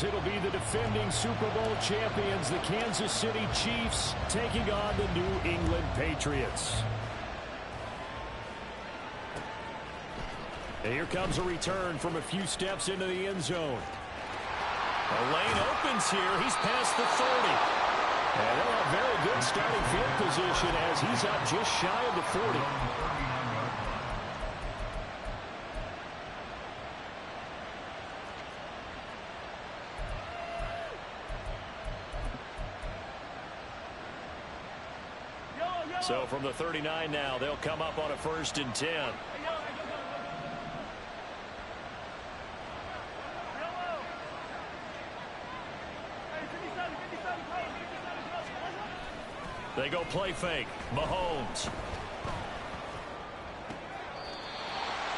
It'll be the defending Super Bowl champions, the Kansas City Chiefs, taking on the New England Patriots. And here comes a return from a few steps into the end zone. The lane opens here. He's past the 30. And they'll have very good starting field position as he's up just shy of the 40. So from the 39 now, they'll come up on a 1st and 10. They go play fake. Mahomes.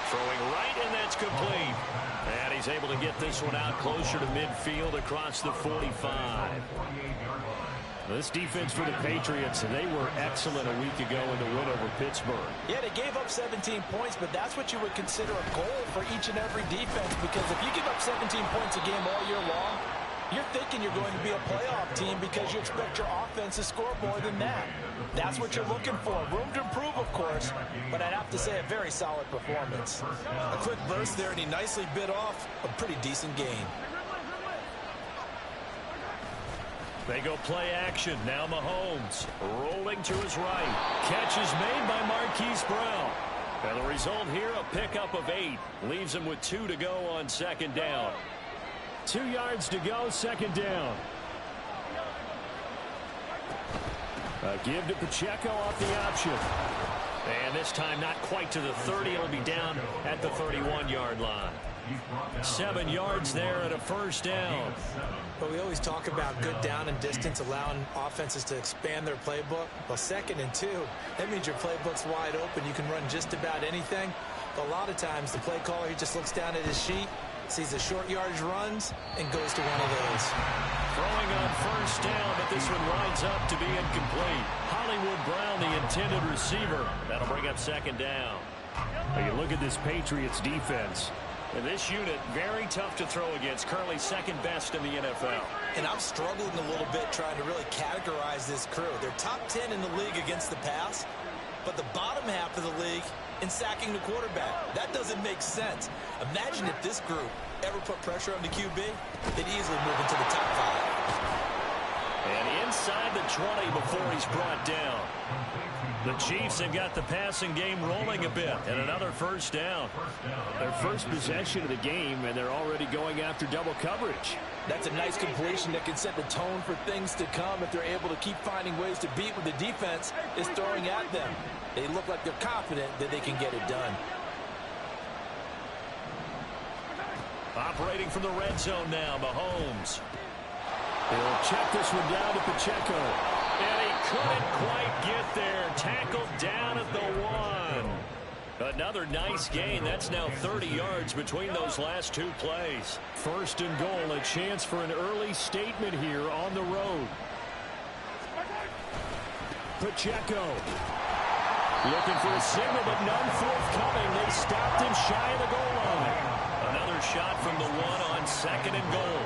Throwing right, and that's complete. And he's able to get this one out closer to midfield across the 45. This defense for the Patriots, they were excellent a week ago in the win over Pittsburgh. Yeah, they gave up 17 points, but that's what you would consider a goal for each and every defense, because if you give up 17 points a game all year long, you're thinking you're going to be a playoff team because you expect your offense to score more than that. That's what you're looking for. Room to improve, of course, but I'd have to say a very solid performance. A quick burst there, and he nicely bit off a pretty decent gain. They go play action. Now Mahomes rolling to his right. Catch is made by Marquise Brown. And the result here, a pickup of 8. Leaves him with 2 to go on 2nd down. 2 yards to go, 2nd down. A give to Pacheco off the option. And this time not quite to the 30. It'll be down at the 31-yard line. 7 yards there and a 1st down. But we always talk about good down and distance, allowing offenses to expand their playbook. Well, 2nd and 2, that means your playbook's wide open. You can run just about anything. But a lot of times the play caller, he just looks down at his sheet, sees the short yardage runs, and goes to one of those. Throwing on 1st down, but this one lines up to be incomplete. Hollywood Brown, the intended receiver. That'll bring up 2nd down. Now you look at this Patriots defense. And this unit, very tough to throw against. Currently 2nd best in the NFL. And I'm struggling a little bit trying to really categorize this crew. They're top 10 in the league against the pass, but the bottom half of the league in sacking the quarterback. That doesn't make sense. Imagine if this group ever put pressure on the QB, they'd easily move into the top 5. And inside the 20 before he's brought down. The Chiefs have got the passing game rolling a bit, and another 1st down. Their first possession of the game, and they're already going after double coverage. That's a nice completion that can set the tone for things to come if they're able to keep finding ways to beat what the defense is throwing at them. They look like they're confident that they can get it done. Operating from the red zone now, Mahomes. He'll check this one down to Pacheco. And he couldn't quite get there. Tackled down at the 1. Another nice gain. That's now 30 yards between those last 2 plays. 1st and goal, a chance for an early statement here on the road. Pacheco. Looking for a signal, but none forthcoming. They stopped him shy of the goal line. Another shot from the 1 on 2nd and goal.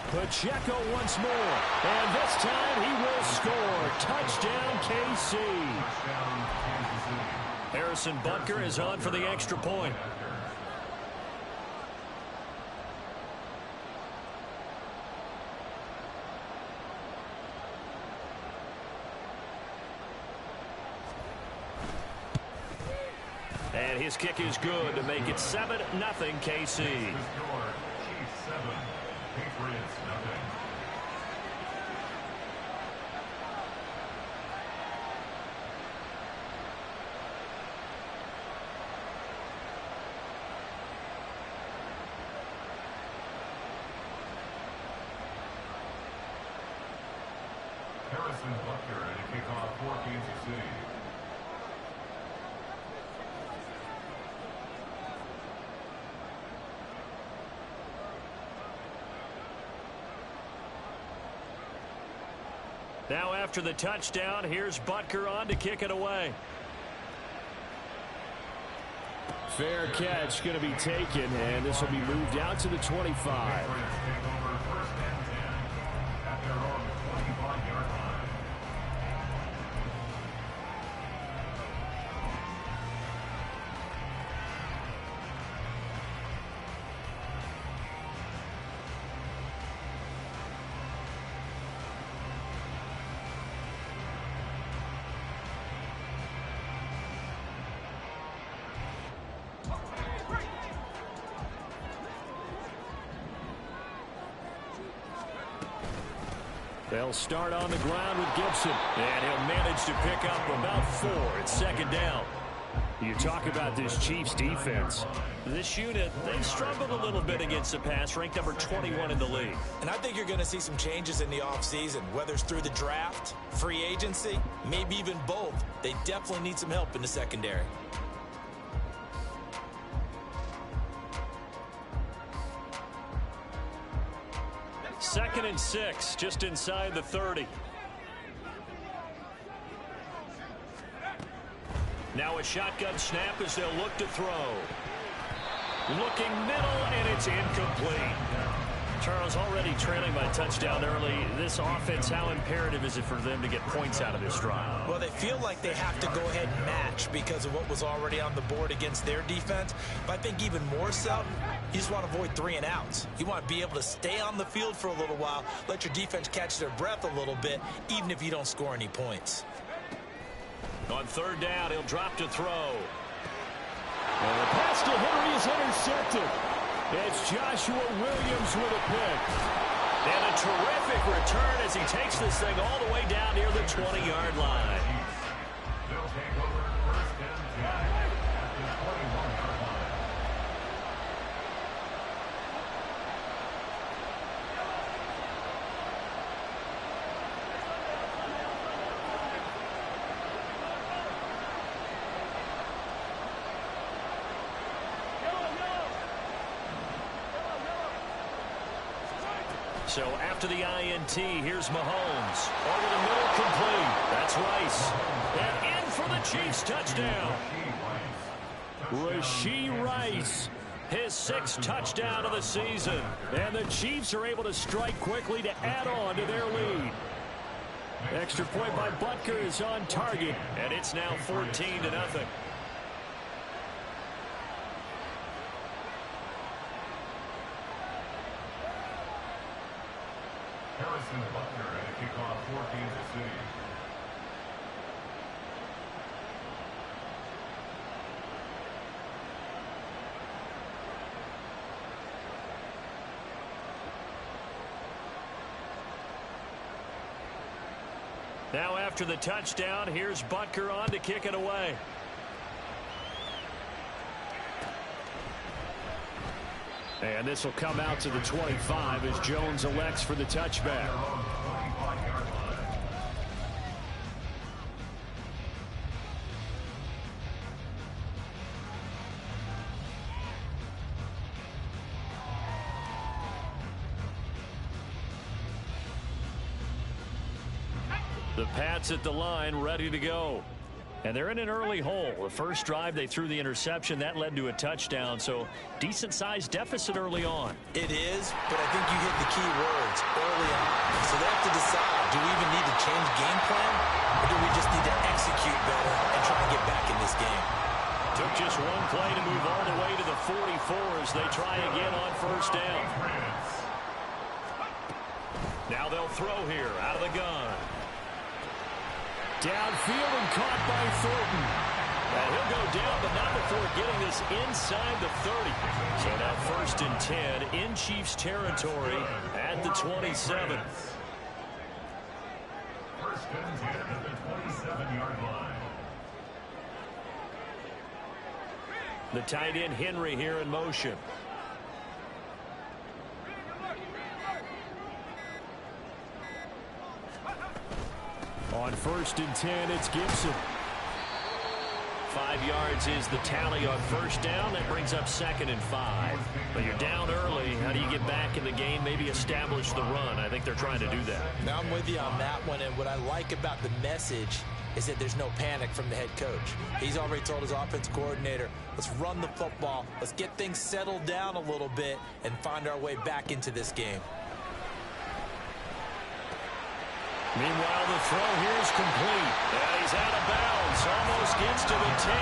Pacheco once more, and this time he will score. Touchdown, KC. Harrison Butker is on for the extra point. And his kick is good to make it 7-0 KC. Harrison Butker at a kickoff for Kansas City. Now after the touchdown, here's Butker on to kick it away. Fair catch going to be taken, and this will be moved out to the 25. They'll start on the ground with Gibson, and he'll manage to pick up about 4. It's second down. You talk about this Chiefs defense. This unit, they've struggled a little bit against the pass, ranked number 21 in the league. And I think you're going to see some changes in the offseason, whether it's through the draft, free agency, maybe even both. They definitely need some help in the secondary. Second and 6, just inside the 30. Now a shotgun snap as they'll look to throw. Looking middle, and it's incomplete. Charles, already trailing by touchdown early. This offense, how imperative is it for them to get points out of this drive? Well, they feel like they have to go ahead and match because of what was already on the board against their defense. But I think even more so, you just want to avoid 3 and outs. You want to be able to stay on the field for a little while, let your defense catch their breath a little bit, even if you don't score any points. On third down, he'll drop to throw. And the pass to Henry is intercepted. It's Joshua Williams with a pick. And a terrific return as he takes this thing all the way down near the 20-yard line. They'll take over first and 10 at the 21-yard line. So after the INT, here's Mahomes. Over the middle, complete. That's Rice. And in for the Chiefs touchdown. Rashee Rice. His 6th touchdown of the season. And the Chiefs are able to strike quickly to add on to their lead. Extra point by Butker is on target. And it's now 14-0. Harrison Butker at a kickoff for Kansas City. Now after the touchdown, here's Butker on to kick it away. And this will come out to the 25 as Jones elects for the touchback. The Pats at the line, ready to go. And they're in an early hole. The first drive, they threw the interception. That led to a touchdown. So decent-sized deficit early on. It is, but I think you hit the key words early on. So they have to decide, do we even need to change game plan, or do we just need to execute better and try and get back in this game? Took just one play to move all the way to the 44 as they try again on first down. Now they'll throw here out of the gun. Downfield and caught by Thornton. And he'll go down, but not before getting this inside the 30. So now first and 10 in Chiefs territory at the 27. First and 10 at the 27-yard line. The tight end Henry here in motion. On first and 10, it's Gibson. 5 yards is the tally on first down. That brings up 2nd and 5. But you're down early. How do you get back in the game, maybe establish the run? I think they're trying to do that. Now I'm with you on that one, and what I like about the message is that there's no panic from the head coach. He's already told his offense coordinator, let's run the football, let's get things settled down a little bit and find our way back into this game. Meanwhile, the throw here is complete. And he's out of bounds. Almost gets to the 10.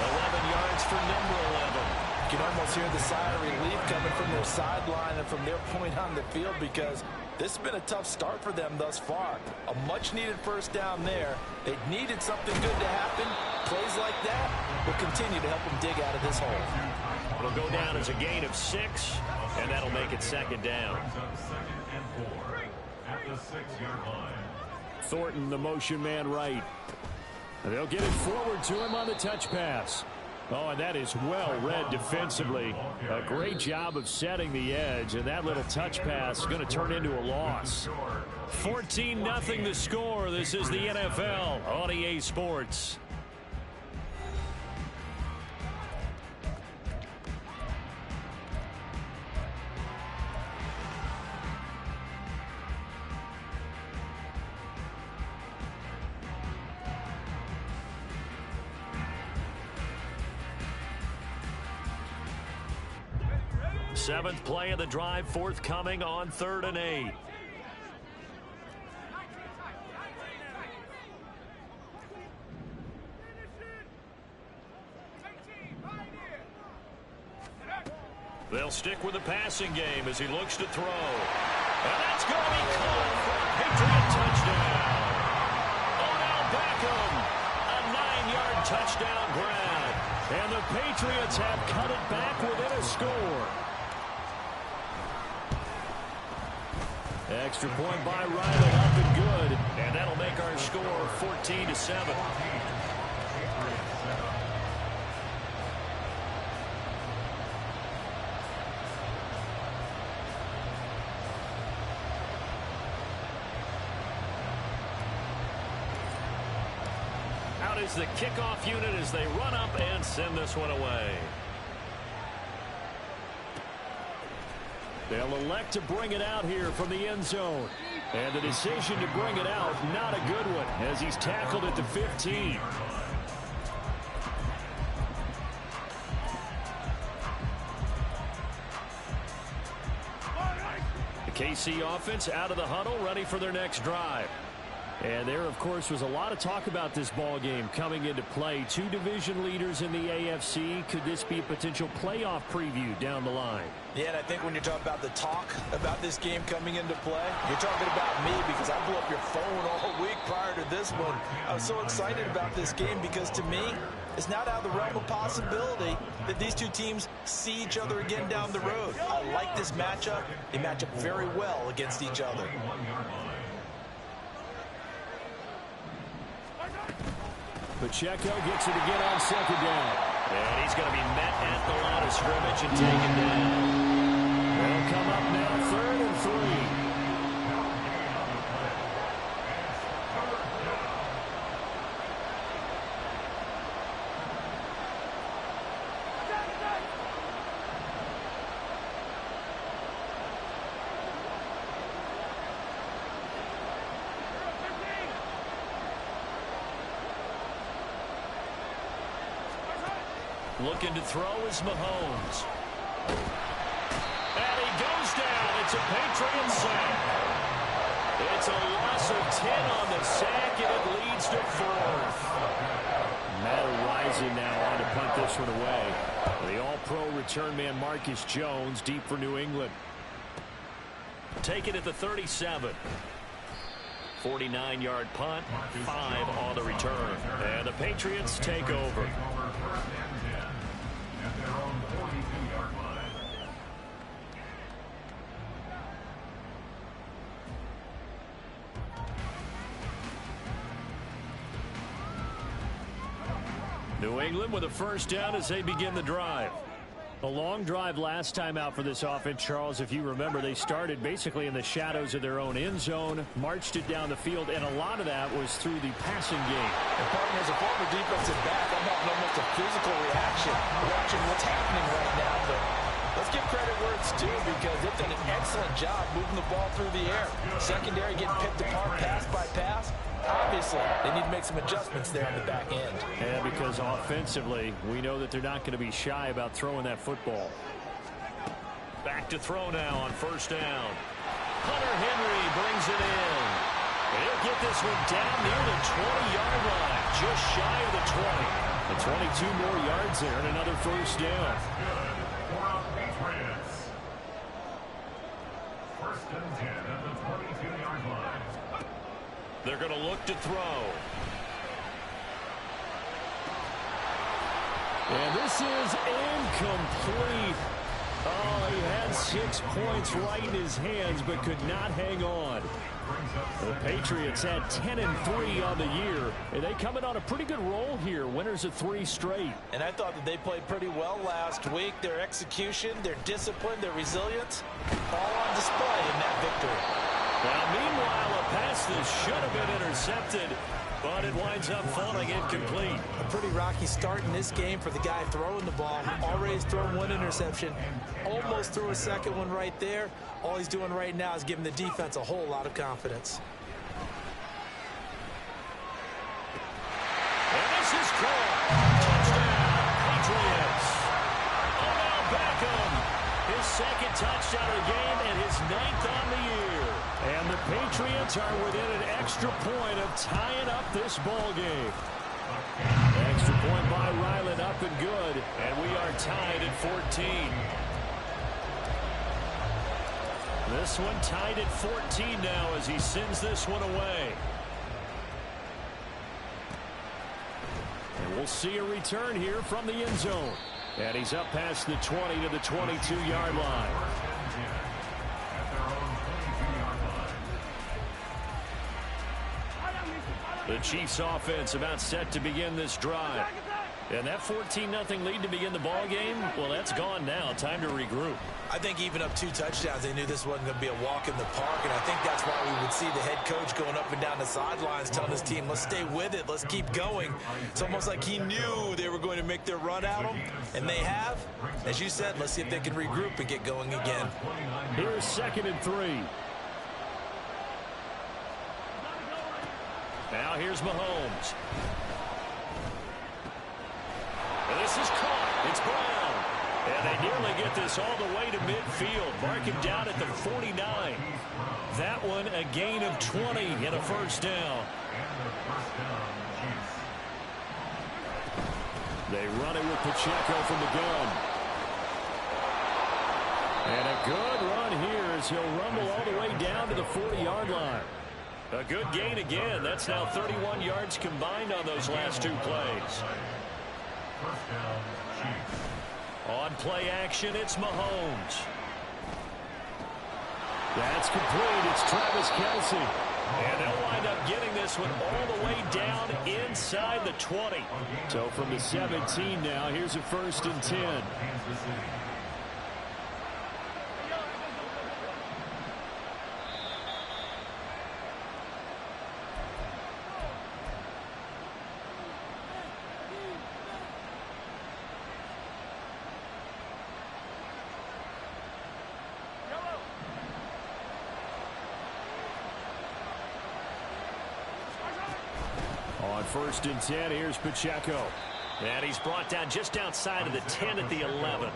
11 yards for number 11. You can almost hear the sigh of relief coming from their sideline and from their point on the field, because this has been a tough start for them thus far. A much-needed first down there. They needed something good to happen. Plays like that will continue to help them dig out of this hole. It'll go down as a gain of 6, and that'll make it 2nd down. At the 6-yard line. Thornton, the motion man right. They'll get it forward to him on the touch pass. Oh, and that is well read defensively. A great job of setting the edge, and that little touch pass is going to turn into a loss. 14-0 the score. This is the NFL on EA Sports. Seventh play of the drive forthcoming on 3rd and 8. They'll stick with the passing game as he looks to throw. And that's going to be caught for a Patriot touchdown. Odell Beckham, a 9-yard touchdown grab. And the Patriots have cut it back within a score. Extra point by Riley, up and good. And that'll make our score 14-7. Out is the kickoff unit as they run up and send this one away. They'll elect to bring it out here from the end zone. And the decision to bring it out, not a good one, as he's tackled at the 15. The KC offense out of the huddle, ready for their next drive. And there, of course, was a lot of talk about this ball game coming into play. 2 division leaders in the AFC. Could this be a potential playoff preview down the line? Yeah, and I think when you're talking about the talk about this game coming into play, you're talking about me, because I blew up your phone all week prior to this one. I was so excited about this game because, to me, it's not out of the realm of possibility that these two teams see each other again down the road. I like this matchup. They match up very well against each other. Pacheco gets it again on 2nd down. And he's going to be met at the line of scrimmage and taken down. They'll come up now 3rd and 3. Looking to throw is Mahomes. And he goes down. It's a Patriot sack. It's a loss of 10 on the sack, and it leads to 4th. Matt Rising now on to punt this one away. The all-pro return man Marcus Jones deep for New England. Take it at the 37. 49-yard punt, 5 on the return. And the Patriots take over. New England with a first down as they begin the drive. A long drive last time out for this offense, Charles. If you remember, they started basically in the shadows of their own end zone, marched it down the field, and a lot of that was through the passing game. And partner, as a former defensive back, I'm having almost a physical reaction watching what's happening right now. But let's give credit where it's due because they've done an excellent job moving the ball through the air. Secondary getting picked apart pass by pass. Obviously, they need to make some adjustments there on the back end. Yeah, because offensively, we know that they're not going to be shy about throwing that football. Back to throw now on first down. Hunter Henry brings it in. He'll get this one down near the 20-yard line, just shy of the 20. And 22 more yards there and another first down. First and 10 at the 22-yard line. They're going to look to throw. And this is incomplete. Oh, he had 6 points right in his hands, but could not hang on. The Patriots had 10-3 on the year, and they come in on a pretty good roll here. Winners of 3 straight. And I thought that they played pretty well last week. Their execution, their discipline, their resilience, all on display in that victory. Well, meanwhile, a pass that should have been intercepted, but it winds up falling incomplete. A pretty rocky start in this game for the guy throwing the ball. Already has thrown 1 interception. Almost threw a second one right there. All he's doing right now is giving the defense a whole lot of confidence. And this is caught. Touchdown, Patriots. Odell Beckham, his second touchdown of the game and his 9th on the year. And the Patriots are within an extra point of tying up this ball game. Extra point by Ryland, up and good. And we are tied at 14. This one tied at 14 now as he sends this one away. And we'll see a return here from the end zone. And he's up past the 20 to the 22-yard line. The Chiefs offense about set to begin this drive. And that 14-0 lead to begin the ball game, well, that's gone now. Time to regroup. I think even up 2 touchdowns, they knew this wasn't going to be a walk in the park, and I think that's why we would see the head coach going up and down the sidelines telling his team, let's stay with it, let's keep going. It's almost like he knew they were going to make their run at him, and they have. As you said, let's see if they can regroup and get going again. Here's 2nd and 3. Now here's Mahomes. And this is caught. It's Brown. And they nearly get this all the way to midfield. Mark him down at the 49. That one a gain of 20 and a first down. They run it with Pacheco from the gun. And a good run here as he'll rumble all the way down to the 40-yard line. A good gain again. That's now 31 yards combined on those last 2 plays. On play action, it's Mahomes. That's complete. It's Travis Kelce. And they'll wind up getting this one all the way down inside the 20. So from the 17 now, here's a 1st and 10. On 1st and 10, here's Pacheco. And he's brought down just outside of the 10 at the 11.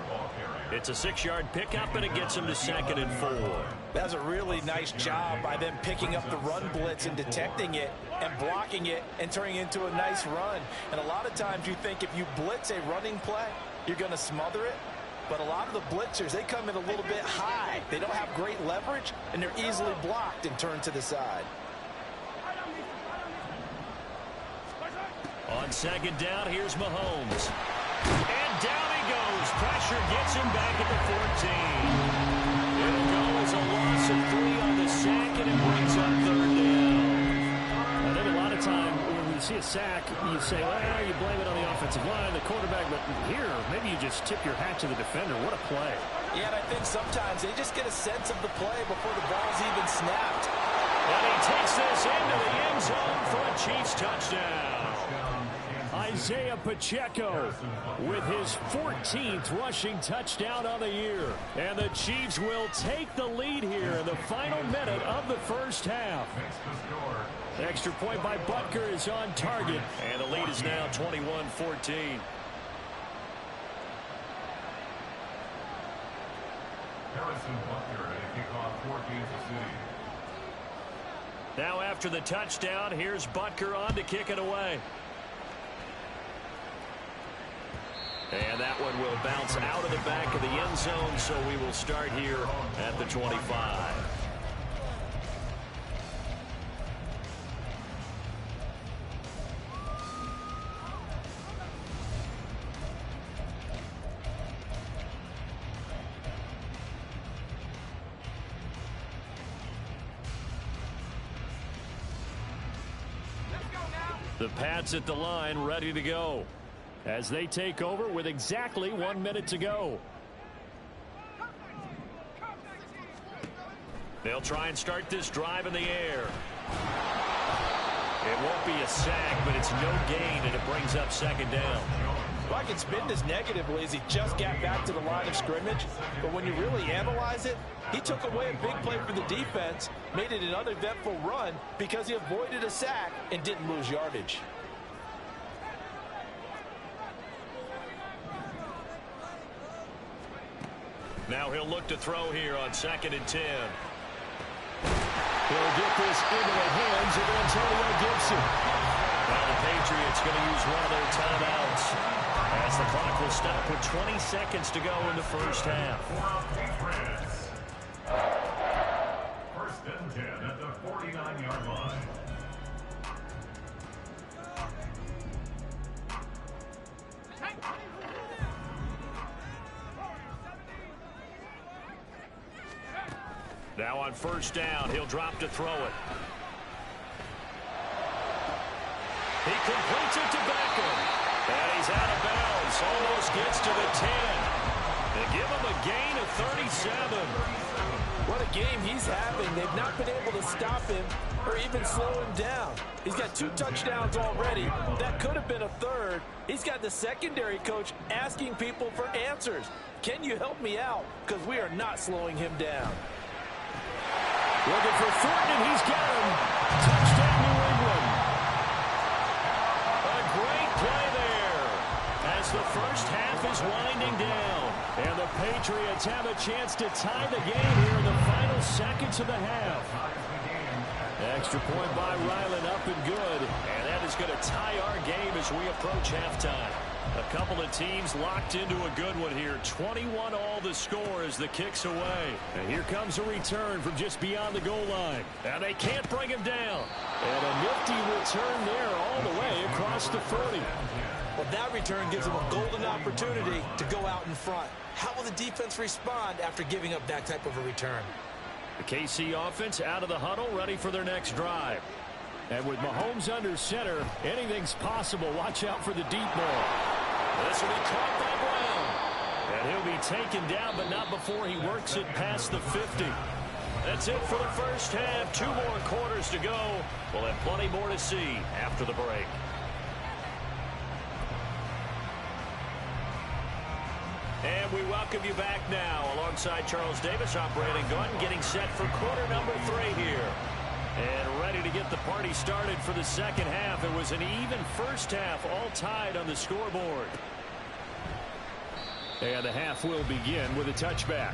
It's a 6-yard pickup, and it gets him to 2nd and 4. That's a really nice job by them picking up the run blitz and detecting it and blocking it and turning it into a nice run. And a lot of times you think if you blitz a running play, you're going to smother it. But a lot of the blitzers, they come in a little bit high. They don't have great leverage, and they're easily blocked and turned to the side. On 2nd down, here's Mahomes. And down he goes. Pressure gets him back at the 14. It'll go as a loss of 3 on the sack, and it brings up 3rd down. I think a lot of time when we see a sack, you say, well, you blame it on the offensive line, the quarterback, but here, maybe you just tip your hat to the defender. What a play. Yeah, and I think sometimes they just get a sense of the play before the ball's even snapped. And he takes this into the end zone for a Chiefs touchdown. Isaiah Pacheco with his 14th rushing touchdown on the year. And the Chiefs will take the lead here in the final minute of the first half. Extra point by Butker is on target. And the lead is now 21-14. Harrison Butker at a kickoff for Kansas City. Now after the touchdown, here's Butker on to kick it away. And that one will bounce out of the back of the end zone, so we will start here at the 25. The Pats at the line, ready to go, as they take over with exactly 1 minute to go. They'll try and start this drive in the air. It won't be a sack, but it's no gain, and it brings up second down. Well, I can spin this negatively as he just got back to the line of scrimmage, but when you really analyze it, he took away a big play for the defense, made it an uneventful run because he avoided a sack and didn't lose yardage. Now he'll look to throw here on 2nd and 10. He'll get this into the hands of Antonio Gibson. Well, the Patriots going to use one of their timeouts as the clock will stop with 20 seconds to go in the first half. First and 10 at the 49-yard line. Now on first down, he'll drop to throw it. He completes it to Beckham. And he's out of bounds. Almost gets to the 10. They give him a gain of 37. What a game he's having. They've not been able to stop him or even slow him down. He's got 2 touchdowns already. That could have been a third. He's got the secondary coach asking people for answers. Can you help me out? Because we are not slowing him down. Looking for Thornton, and he's got him. Touchdown, New England. A great play there as the first half is winding down. And the Patriots have a chance to tie the game here in the final seconds of the half. Extra point by Ryland, up and good. And that is going to tie our game as we approach halftime. A couple of teams locked into a good one here. 21 all the score as the kick's away. And here comes a return from just beyond the goal line. And they can't bring him down. And a nifty return there all the way across the 40. Well, that return gives them a golden opportunity to go out in front. How will the defense respond after giving up that type of a return? The KC offense out of the huddle, ready for their next drive. And with Mahomes under center, anything's possible. Watch out for the deep ball. This will be caught by Brown. And he'll be taken down, but not before he works it past the 50. That's it for the first half. 2 more quarters to go. We'll have plenty more to see after the break. And we welcome you back now alongside Charles Davis, operating gun, getting set for quarter number 3 here. And ready to get the party started for the second half. It was an even first half, all tied on the scoreboard. And the half will begin with a touchback.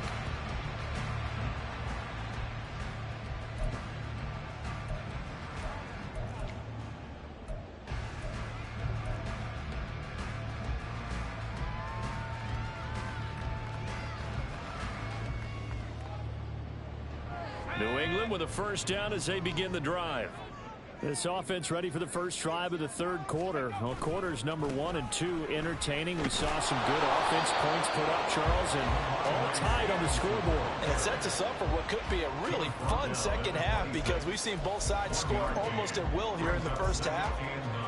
New England with a first down as they begin the drive. This offense ready for the first drive of the third quarter. Well, quarters number 1 and 2 entertaining. We saw some good offense points put up, Charles, and all tied on the scoreboard. And it sets us up for what could be a really fun second half because we've seen both sides score almost at will here in the first half.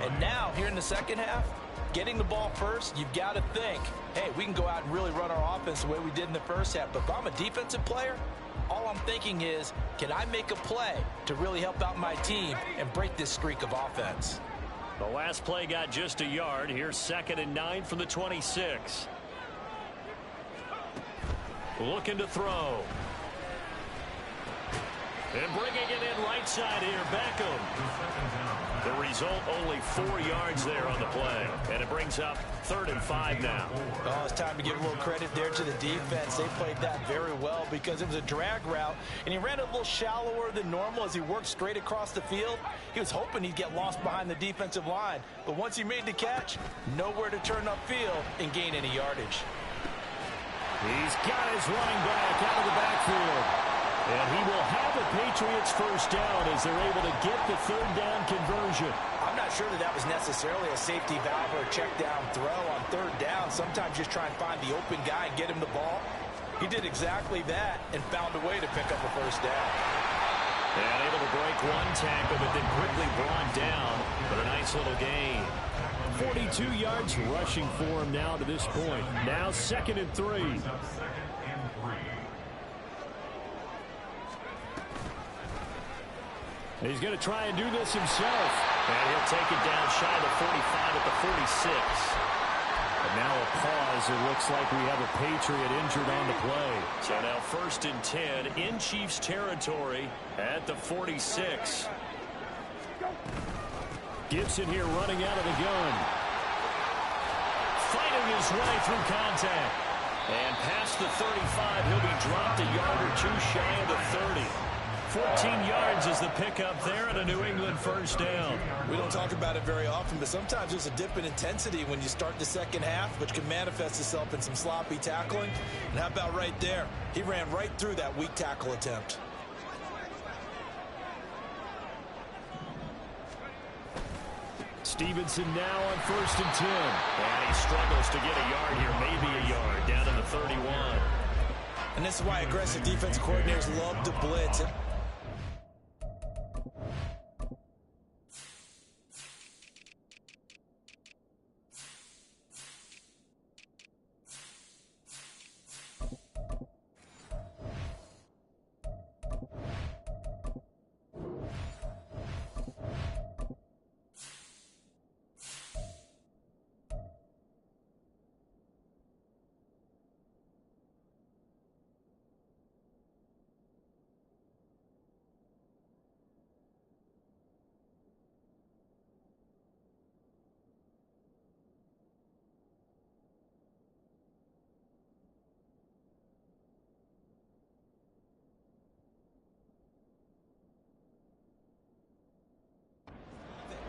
And now, here in the second half, getting the ball first, you've got to think, hey, we can go out and really run our offense the way we did in the first half. But if I'm a defensive player, all I'm thinking is, can I make a play to really help out my team and break this streak of offense? The last play got just a yard. Here's 2nd and 9 from the 26. Looking to throw. And bringing it in right side here, Beckham. The result, only 4 yards there on the play. And it brings up 3rd and 5 now. Oh, it's time to give a little credit there to the defense. They played that very well because it was a drag route, and he ran a little shallower than normal as he worked straight across the field. He was hoping he'd get lost behind the defensive line. But once he made the catch, nowhere to turn upfield and gain any yardage. He's got his running back out of the backfield. And he will have the Patriots first down as they're able to get the 3rd down conversion. I'm not sure that was necessarily a safety valve or a check down throw on 3rd down. Sometimes just try and find the open guy and get him the ball. He did exactly that and found a way to pick up a first down. And able to break one tackle, but then quickly brought down. But a nice little gain. 42 yards rushing for him now to this point. Now 2nd and 3. He's going to try and do this himself. And he'll take it down shy of the 45 at the 46. And now a pause. It looks like we have a Patriot injured on the play. So now 1st and 10 in Chiefs territory at the 46. Gibson here running out of the gun. Fighting his way through contact. And past the 35, he'll be dropped a yard or 2 shy of the 30. 14 yards is the pickup there, and a New England first down. We don't talk about it very often, but sometimes there's a dip in intensity when you start the second half, which can manifest itself in some sloppy tackling. And how about right there? He ran right through that weak tackle attempt. Stevenson now on 1st and 10. And he struggles to get a yard here, maybe a yard, down to the 31. And this is why aggressive defensive coordinators love to blitz.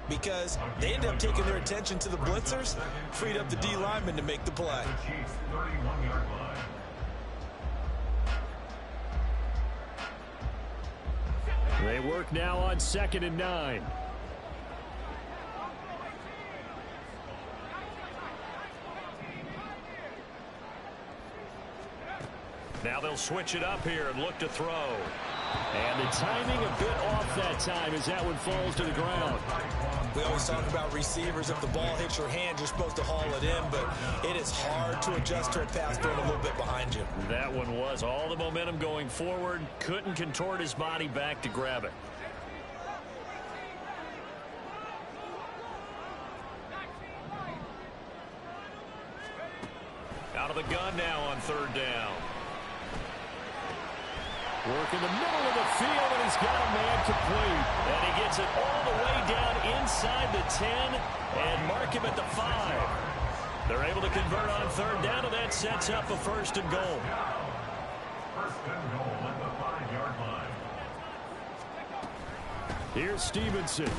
Because they ended up taking their attention to the blitzers, freed up the D lineman to make the play. Chiefs 31-yard line. They work now on 2nd and 9. Now they'll switch it up here and look to throw. And the timing a bit off that time as that one falls to the ground. We always talk about receivers. If the ball hits your hand, you're supposed to haul it in, but it is hard to adjust to a pass thrown a little bit behind you. That one was all the momentum going forward. Couldn't contort his body back to grab it. Out of the gun now on 3rd down. Work in the middle of the field, and he's got a man complete. And he gets it all the way down inside the 10 and mark him at the 5. They're able to convert on 3rd down, and that sets up a 1st and goal. 1st and goal at the 5-yard line. Here's Stevenson.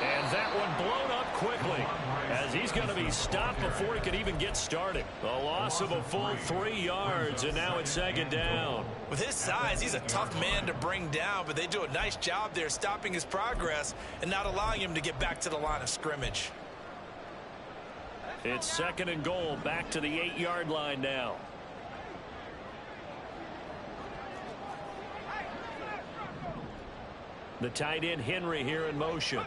And that one blown up quickly as he's going to be stopped before he could even get started. A loss of a full 3 yards, and now it's second down. With his size, he's a tough man to bring down, but they do a nice job there stopping his progress and not allowing him to get back to the line of scrimmage. It's second and goal, back to the 8-yard line now. The tight end Henry here in motion.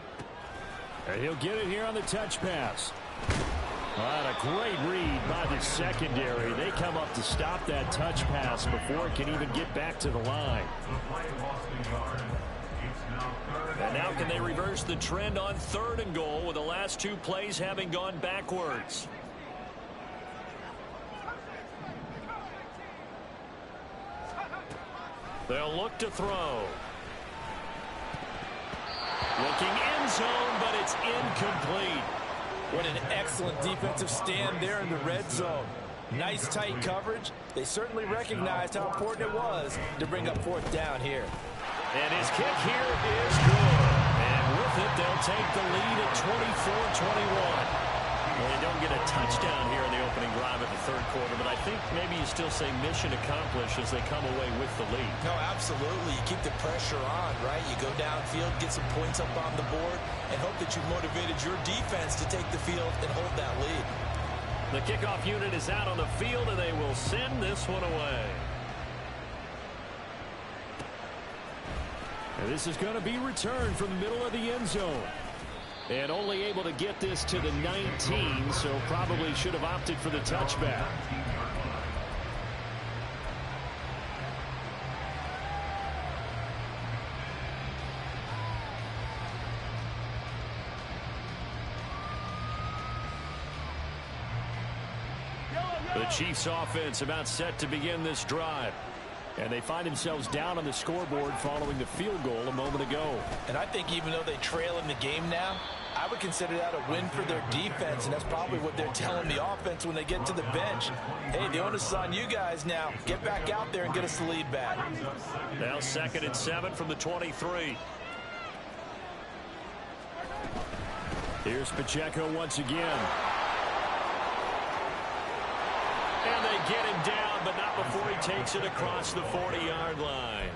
And he'll get it here on the touch pass. A great read by the secondary. They come up to stop that touch pass before it can even get back to the line. And now can they reverse the trend on third and goal with the last 2 plays having gone backwards? They'll look to throw. Looking end zone, but it's incomplete. What an excellent defensive stand there in the red zone. Nice tight coverage. They certainly recognized how important it was to bring up fourth down here. And his kick here is good. And with it, they'll take the lead at 24-21. Well, they don't get a touchdown here in the opening drive of the third quarter, but I think maybe you still say mission accomplished as they come away with the lead. No, absolutely. You keep the pressure on, right? You go downfield, get some points up on the board, and hope that you've motivated your defense to take the field and hold that lead. The kickoff unit is out on the field, and they will send this one away. And this is going to be returned from the middle of the end zone. And only able to get this to the 19, so probably should have opted for the touchback. The Chiefs offense about set to begin this drive. And they find themselves down on the scoreboard following the field goal a moment ago. And I think even though they trail in the game now, I would consider that a win for their defense, and that's probably what they're telling the offense when they get to the bench. Hey, the onus is on you guys now. Get back out there and get us the lead back. Now 2nd and 7 from the 23. Here's Pacheco once again. And they get him down, but not before he takes it across the 40-yard line.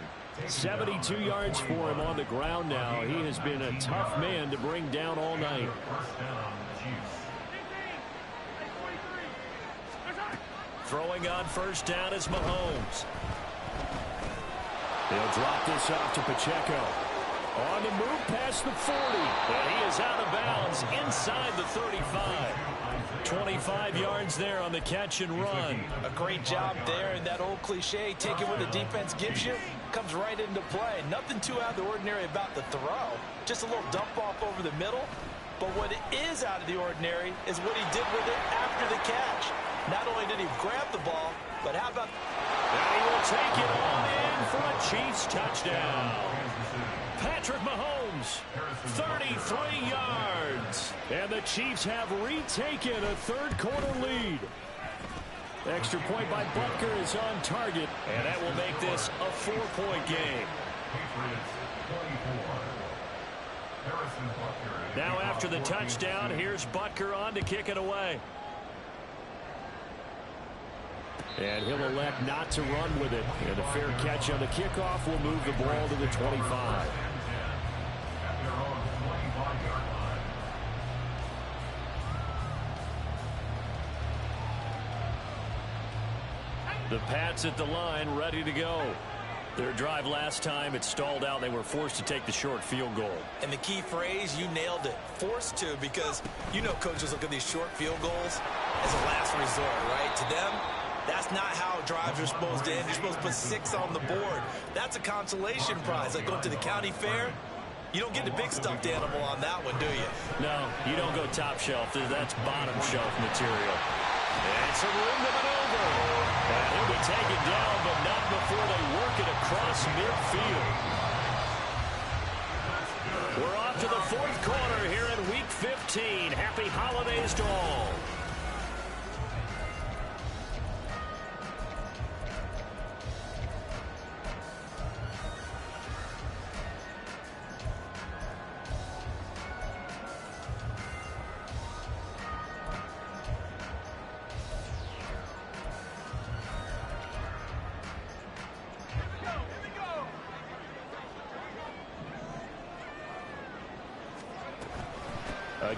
72 yards for him on the ground now. He has been a tough man to bring down all night. Throwing on first down is Mahomes. They'll drop this off to Pacheco. On the move past the 40. And he is out of bounds inside the 35. 25 yards there on the catch and run. A great job there, and that old cliche, taking what the defense gives you, comes right into play. Nothing too out of the ordinary about the throw. Just a little dump off over the middle. But what is out of the ordinary is what he did with it after the catch. Not only did he grab the ball, but how about... And he will take it on in for a Chiefs touchdown. Patrick Mahomes, 33 yards. And the Chiefs have retaken a third-quarter lead. Extra point by Butker is on target. And that will make this a 4-point game. Now after the touchdown, here's Butker on to kick it away. And he'll elect not to run with it. And a fair catch on the kickoff will move the ball to the 25. The Pats at the line, ready to go. Their drive last time, it stalled out. They were forced to take the short field goal. And the key phrase, you nailed it. Forced to, because you know coaches look at these short field goals as a last resort, right? To them, that's not how drives are supposed to end. You're supposed to put 6 on the board. That's a consolation prize. Like going to the county fair, you don't get the big stuffed animal on that one, do you? No, you don't go top shelf. That's bottom shelf material. And some room to maneuver. And he'll be taken down, but not before they work it across midfield. We're off to the fourth quarter here in Week 15. Happy holidays to all.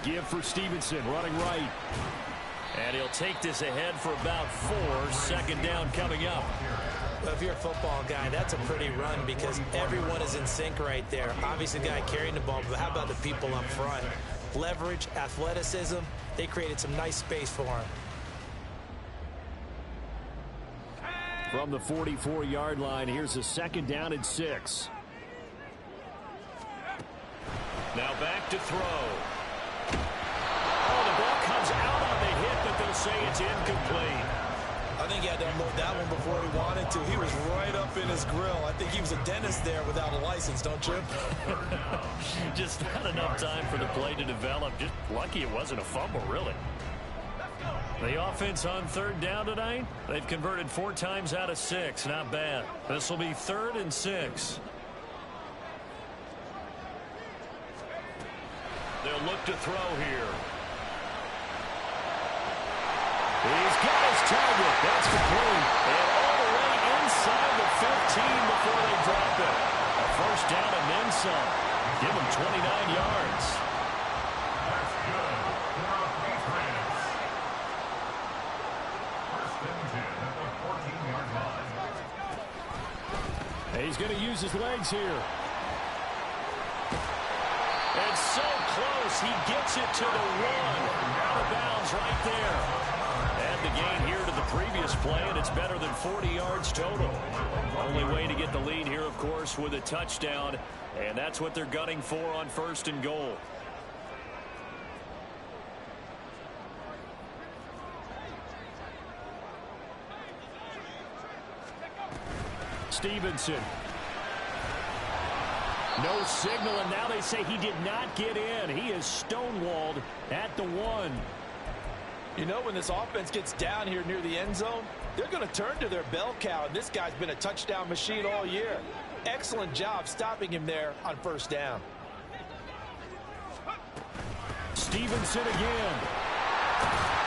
give for Stevenson, running right. And he'll take this ahead for about 4. Second down coming up. Well, if you're a football guy, that's a pretty run because everyone is in sync right there. Obviously, the guy carrying the ball, but how about the people up front? Leverage, athleticism, they created some nice space for him. From the 44-yard line, here's a second down and 6. Now back to throw. Oh, the ball comes out on the hit, but they'll say it's incomplete. I think he had to unload that one before he wanted to. He was right up in his grill. I think he was a dentist there without a license, don't you? Just not enough time for the play to develop. Just lucky it wasn't a fumble, really. The offense on third down tonight, they've converted 4 times out of 6. Not bad. This will be 3rd and 6. They'll look to throw here. He's got his target. That's complete. And all the way inside the 15 before they drop it. A first down and then some. Give him 29 yards. That's good for our Patriots. First and 10 at the 14-yard line. He's going to use his legs here. And so close, he gets it to the 1. Out of bounds right there. Add the gain here to the previous play, and it's better than 40 yards total. Only way to get the lead here, of course, with a touchdown, and that's what they're gunning for on 1st and goal. Stevenson. No signal, and now they say he did not get in. He is stonewalled at the 1. You know, when this offense gets down here near the end zone, they're going to turn to their bell cow, and this guy's been a touchdown machine all year. Excellent job stopping him there on 1st down. Stevenson again.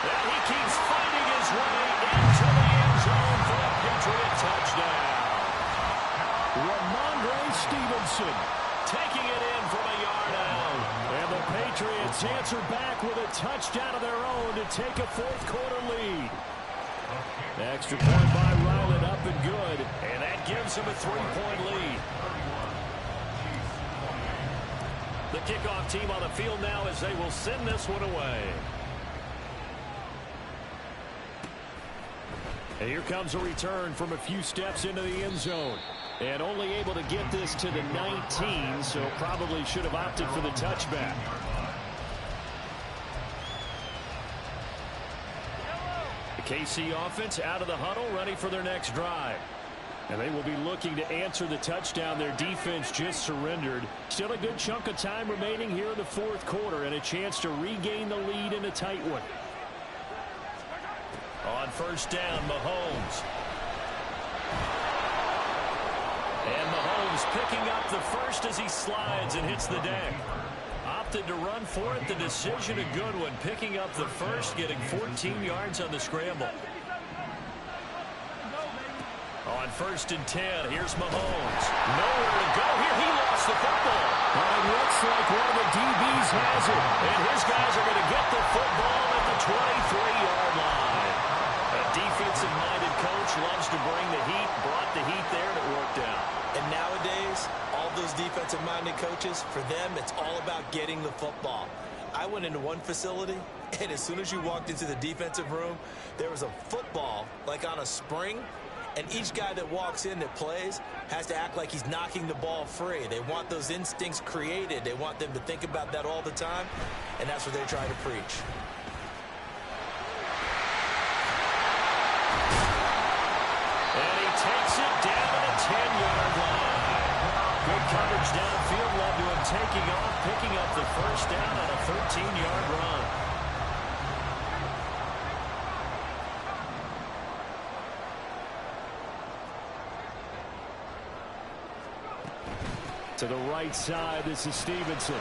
And he keeps fighting his way into the end zone for a Patriot touchdown. Ramondre Stevenson taking it in from a yard out. And the Patriots answer back with a touchdown of their own to take a 4th-quarter lead. Extra point by Ryland, up and good. And that gives him a 3-point lead. The kickoff team on the field now as they will send this one away. And here comes a return from a few steps into the end zone. And only able to get this to the 19, so probably should have opted for the touchback. The KC offense out of the huddle, ready for their next drive. And they will be looking to answer the touchdown their defense just surrendered. Still a good chunk of time remaining here in the 4th quarter and a chance to regain the lead in a tight one. On 1st down, Mahomes. And Mahomes picking up the first as he slides and hits the deck. Opted to run for it. The decision a good one. Picking up the first, getting 14 yards on the scramble. On 1st and 10, here's Mahomes. Nowhere to go here. He lost the football. Well, it looks like one of the DBs has it. And his guys are going to get the football at the 23-yard line. A defensive-minded coach loves to bring the heat. Brought the heat there, and it worked out. And nowadays, all those defensive-minded coaches, for them, it's all about getting the football. I went into one facility, and as soon as you walked into the defensive room, there was a football, like on a spring, and each guy that walks in that plays has to act like he's knocking the ball free. They want those instincts created. They want them to think about that all the time, and that's what they try to preach. And he takes it down to the 10-yard line. Good coverage downfield led to him taking off, picking up the first down on a 13-yard run. To the right side, this is Stevenson.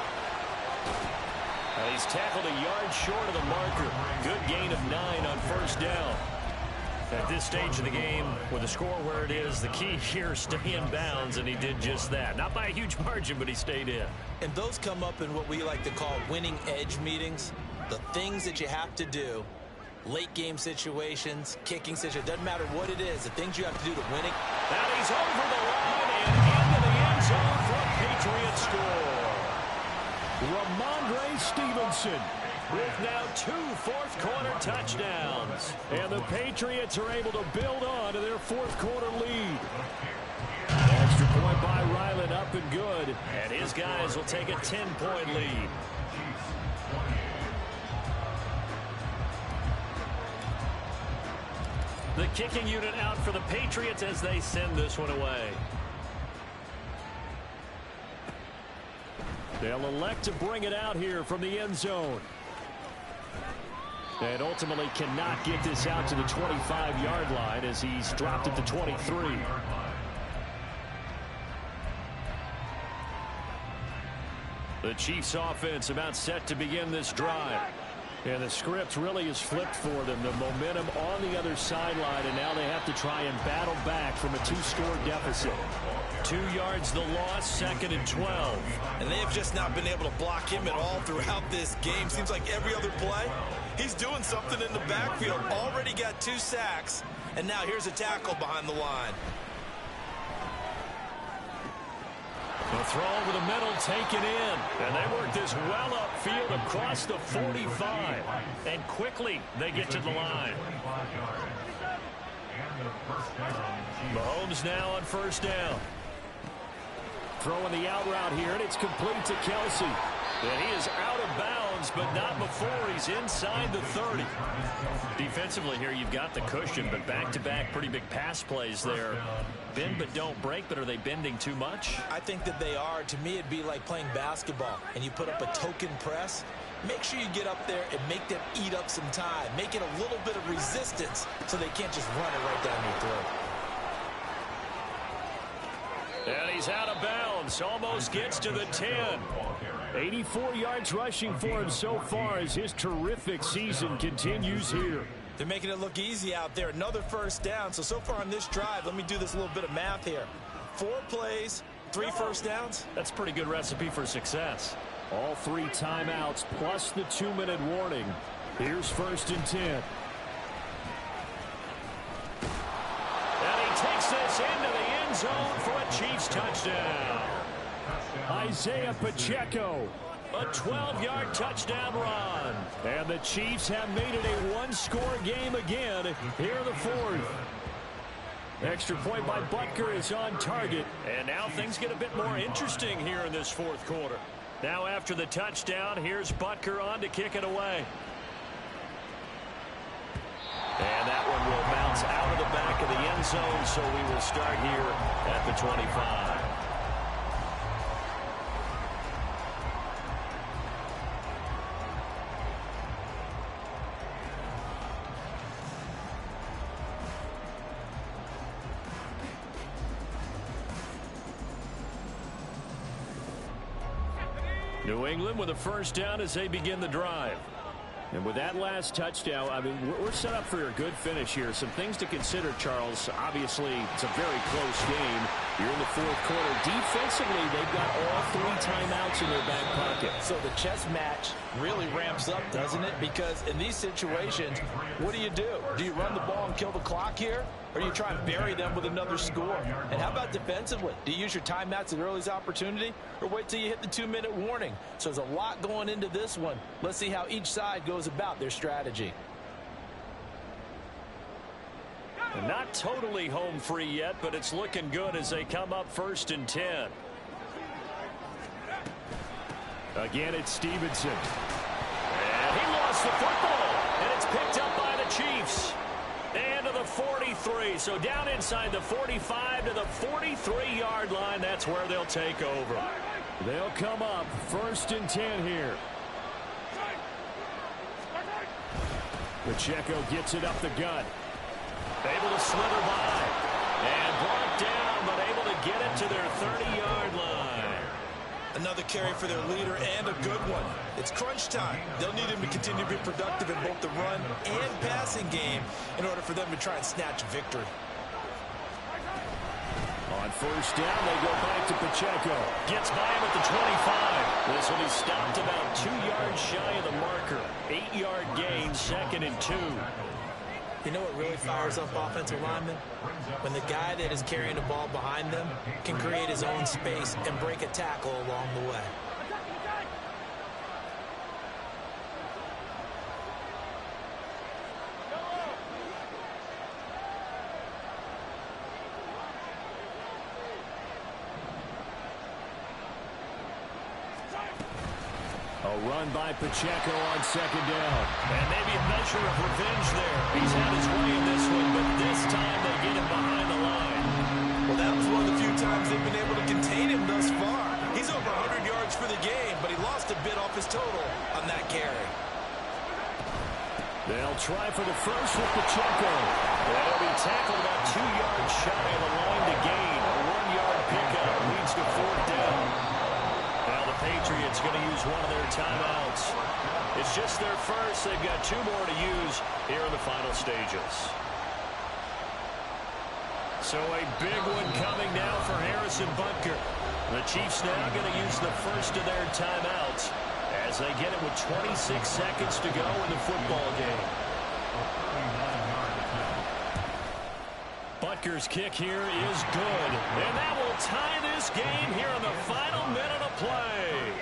He's tackled a yard short of the marker. Good gain of 9 on 1st down. At this stage of the game, with the score where it is, the key here is stay in bounds, and he did just that. Not by a huge margin, but he stayed in. And those come up in what we like to call winning edge meetings. The things that you have to do, late game situations, kicking situations, doesn't matter what it is, the things you have to do to win it. And he's over the line and into the end zone for a Patriot score. Ramondre Stevenson With now 2 fourth-quarter touchdowns. And the Patriots are able to build on to their fourth-quarter lead. Extra point by Ryland, up and good. And his guys will take a 10-point lead. The kicking unit out for the Patriots as they send this one away. They'll elect to bring it out here from the end zone. And ultimately cannot get this out to the 25-yard line as he's dropped it to 23. The Chiefs offense about set to begin this drive. And the script really is flipped for them. The momentum on the other sideline, and now they have to try and battle back from a 2-score deficit. 2 yards the loss, 2nd and 12. And they have just not been able to block him at all throughout this game. Seems like every other play, he's doing something in the backfield. Already got 2 sacks, and now here's a tackle behind the line. The throw over the middle taken in. And they work this well upfield across the 45. And quickly they get to the line. Mahomes now on first down. Throwing the out route here, and it's complete to Kelsey. And he is out of bounds, but not before he's inside the 30. Defensively here, you've got the cushion, but back-to-back pretty big pass plays there. Bend but don't break, but are they bending too much? I think that they are. To me, it'd be like playing basketball, and you put up a token press. Make sure you get up there and make them eat up some time. Make it a little bit of resistance so they can't just run it right down your throat. And he's out of bounds. Almost gets to the 10. 84 yards rushing for him so far as his terrific season continues here. They're making it look easy out there. Another first down. So far on this drive, let me do this little bit of math here. 4 plays, 3 first downs. That's a pretty good recipe for success. All 3 timeouts plus the 2-minute warning. Here's 1st and 10. And he takes this into the end zone for a Chiefs touchdown. Isaiah Pacheco. A 12-yard touchdown run. And the Chiefs have made it a 1-score game again here in the 4th. Extra point by Butker is on target. And now things get a bit more interesting here in this 4th quarter. Now after the touchdown, here's Butker on to kick it away. And that one will bounce out of the back of the end zone, so we will start here at the 25. New England with a first down as they begin the drive. And with that last touchdown, I mean, we're set up for a good finish here. Some things to consider, Charles. Obviously, it's a very close game. You're in the 4th quarter. Defensively, they've got all 3 timeouts in their back pocket. So the chess match really ramps up, doesn't it? Because in these situations, what do? Do you run the ball and kill the clock here? Or do you try and bury them with another score? And how about defensively? Do you use your timeouts at earliest opportunity? Or wait till you hit the 2-minute warning? So there's a lot going into this one. Let's see how each side goes about their strategy. And not totally home free yet, but it's looking good as they come up 1st and 10. Again, it's Stevenson. And he lost the football. And it's picked up by the Chiefs. And to the 43. So down inside the 45 to the 43-yard line. That's where they'll take over. They'll come up 1st and 10 here. Pacheco gets it up the gut. Able to slither by. And brought down, but able to get it to their 30-yard line. Another carry for their leader, and a good one. It's crunch time. They'll need him to continue to be productive in both the run and passing game in order for them to try and snatch victory. On first down, they go back to Pacheco. Gets by him at the 25. This will be stopped about 2 yards shy of the marker. 8-yard gain, 2nd and 2. You know what really fires up offensive linemen? When the guy that is carrying the ball behind them can create his own space and break a tackle along the way. A run by Pacheco on 2nd down. And maybe a measure of revenge there. He's had his way in this one, but this time they get him behind the line. Well, that was one of the few times they've been able to contain him thus far. He's over 100 yards for the game, but he lost a bit off his total on that carry. They'll try for the first with Pacheco. That'll be tackled about 2 yards shy of the line to gain. A 1-yard pickup leads to 4th down. Now the Patriots going to use one of their timeouts. It's just their first. They've got 2 more to use here in the final stages. So a big one coming now for Harrison Butker. The Chiefs now going to use the first of their timeouts as they get it with 26 seconds to go in the football game. Butker's kick here is good, and that will tie this game here in the final minute of play.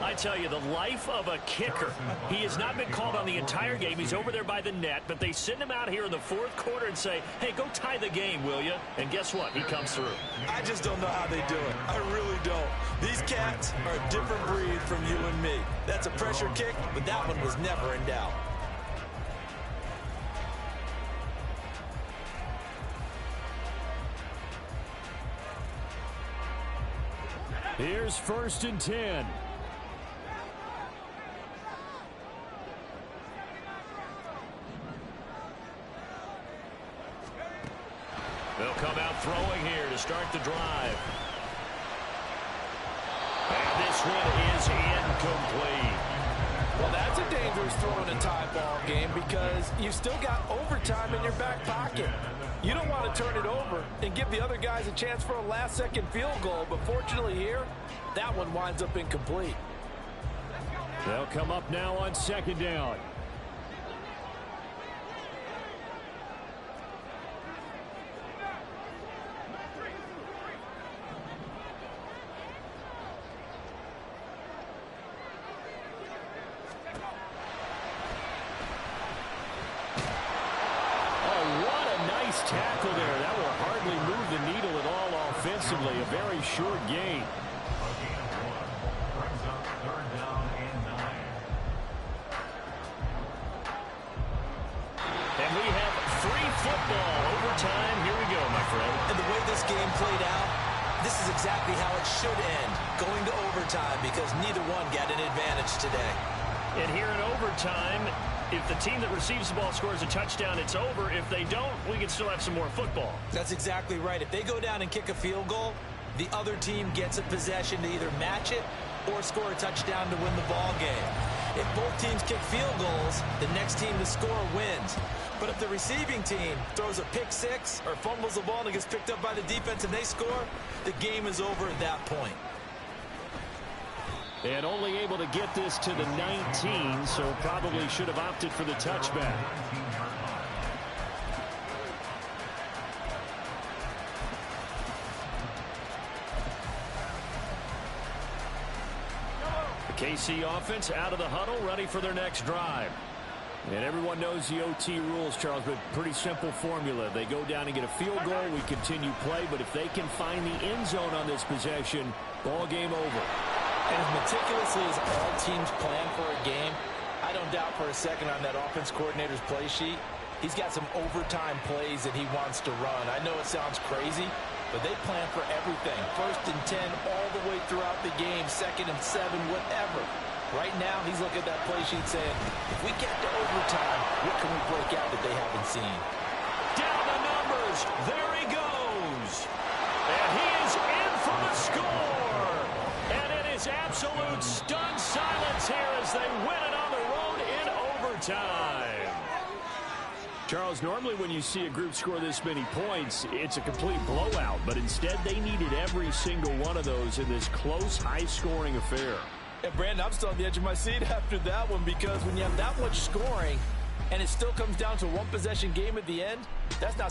I tell you, the life of a kicker. He has not been called on the entire game. He's over there by the net, but they send him out here in the 4th quarter and say, hey, go tie the game, will you? And guess what? He comes through. I just don't know how they do it. I really don't. These cats are a different breed from you and me. That's a pressure kick, but that one was never in doubt. Here's 1st and 10. They'll come out throwing here to start the drive. And this one is incomplete. Well, that's a dangerous throw in a tie ball game because you've still got overtime in your back pocket. You don't want to turn it over and give the other guys a chance for a last-second field goal, but fortunately here, that one winds up incomplete. They'll come up now on 2nd down. Tackle there. That will hardly move the needle at all offensively. A very short gain. Brings up 3rd down and 9. And we have free football overtime. Here we go, my friend. And the way this game played out, this is exactly how it should end, going to overtime because neither one got an advantage today. And here in overtime, if the team that receives the ball scores a touchdown, it's over. If they don't, we can still have some more football. That's exactly right. If they go down and kick a field goal, the other team gets a possession to either match it or score a touchdown to win the ball game. If both teams kick field goals, the next team to score wins. But if the receiving team throws a pick six or fumbles the ball and it gets picked up by the defense and they score, the game is over at that point. And only able to get this to the 19, so probably should have opted for the touchback. The KC offense out of the huddle, ready for their next drive. And everyone knows the OT rules, Charles, but pretty simple formula. They go down and get a field goal, we continue play, but if they can find the end zone on this possession, ball game over. And as meticulously as all teams plan for a game, I don't doubt for a second on that offense coordinator's play sheet, he's got some overtime plays that he wants to run. I know it sounds crazy, but they plan for everything. 1st and 10 all the way throughout the game, 2nd and 7, whatever. Right now, he's looking at that play sheet saying, if we get to overtime, what can we break out that they haven't seen? Down the numbers. There he goes. And he is in for the score. And it is is absolute stunned silence here as they win it on the road in overtime. Charles, normally when you see a group score this many points, it's a complete blowout. But instead, they needed every single one of those in this close, high-scoring affair. And, Brandon, I'm still on the edge of my seat after that one because when you have that much scoring and it still comes down to a one-possession game at the end, that's not